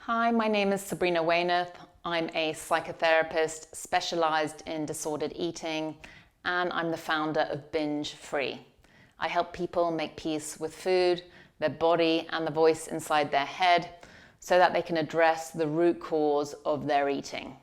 Hi, my name is Sabrina Weymouth. I'm a psychotherapist specialized in disordered eating, and I'm the founder of Binge Free. I help people make peace with food, their body, and the voice inside their head so that they can address the root cause of their eating.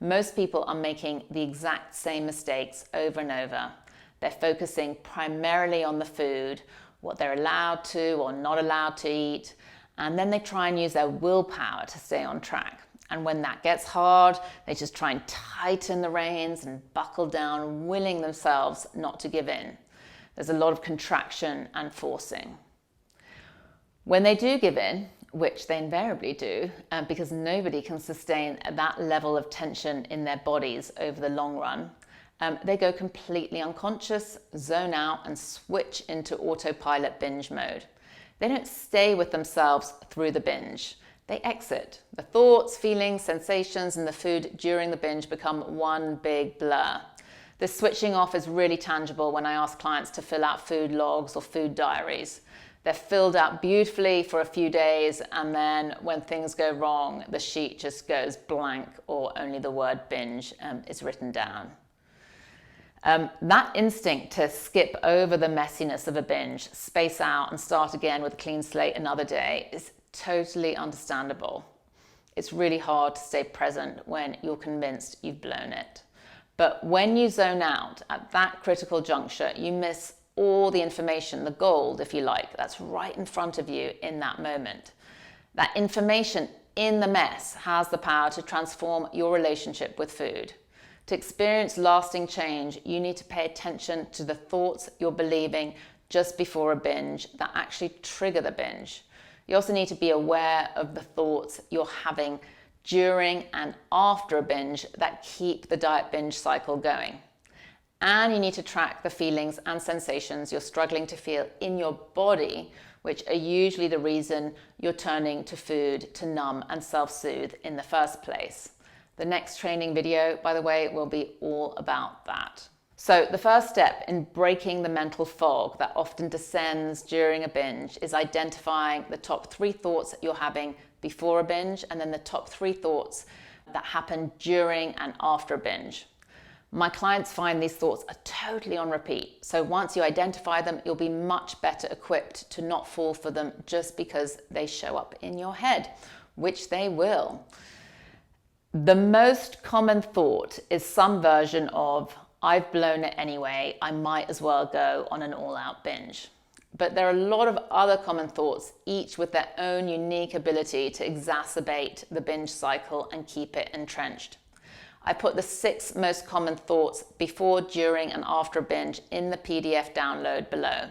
Most people are making the exact same mistakes over and over. They're focusing primarily on the food, what they're allowed to or not allowed to eat, and then they try and use their willpower to stay on track. And when that gets hard, they just try and tighten the reins and buckle down, willing themselves not to give in. There's a lot of contraction and forcing. When they do give in, which they invariably do, because nobody can sustain that level of tension in their bodies over the long run, they go completely unconscious, zone out, and switch into autopilot binge mode. They don't stay with themselves through the binge. They exit. The thoughts, feelings, sensations, and the food during the binge become one big blur. This switching off is really tangible when I ask clients to fill out food logs or food diaries. They're filled out beautifully for a few days, and then when things go wrong, the sheet just goes blank or only the word binge is written down. That instinct to skip over the messiness of a binge, space out and start again with a clean slate another day is totally understandable. It's really hard to stay present when you're convinced you've blown it. But when you zone out at that critical juncture, you miss all the information, the gold, if you like, that's right in front of you in that moment. That information in the mess has the power to transform your relationship with food. To experience lasting change, you need to pay attention to the thoughts you're believing just before a binge that actually trigger the binge. You also need to be aware of the thoughts you're having during and after a binge that keep the diet binge cycle going. And you need to track the feelings and sensations you're struggling to feel in your body, which are usually the reason you're turning to food to numb and self-soothe in the first place. The next training video, by the way, will be all about that. So the first step in breaking the mental fog that often descends during a binge is identifying the top 3 thoughts that you're having before a binge, and then the top 3 thoughts that happen during and after a binge. My clients find these thoughts are totally on repeat. So once you identify them, you'll be much better equipped to not fall for them just because they show up in your head, which they will. The most common thought is some version of, I've blown it anyway, I might as well go on an all-out binge. But there are a lot of other common thoughts, each with their own unique ability to exacerbate the binge cycle and keep it entrenched. I put the 6 most common thoughts before, during, and after a binge in the PDF download below.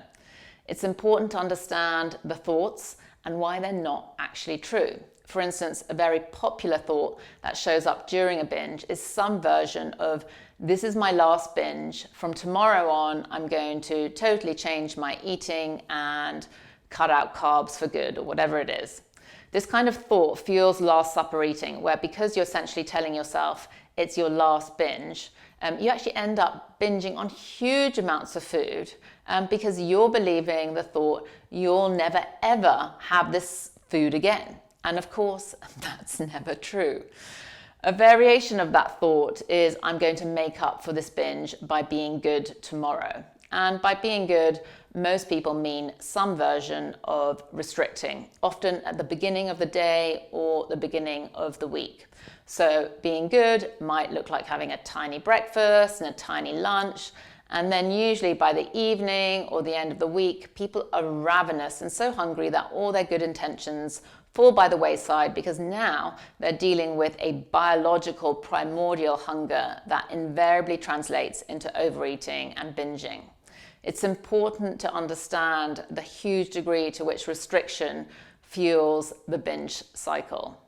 It's important to understand the thoughts and why they're not actually true. For instance, a very popular thought that shows up during a binge is some version of, this is my last binge. From tomorrow on, I'm going to totally change my eating and cut out carbs for good, or whatever it is. This kind of thought fuels Last Supper eating, where because you're essentially telling yourself it's your last binge, you actually end up binging on huge amounts of food because you're believing the thought you'll never ever have this food again. And of course, that's never true. A variation of that thought is, I'm going to make up for this binge by being good tomorrow. And by being good, most people mean some version of restricting, often at the beginning of the day or the beginning of the week. So being good might look like having a tiny breakfast and a tiny lunch, and then usually by the evening or the end of the week, people are ravenous and so hungry that all their good intentions fall by the wayside because now they're dealing with a biological primordial hunger that invariably translates into overeating and binging. It's important to understand the huge degree to which restriction fuels the binge cycle.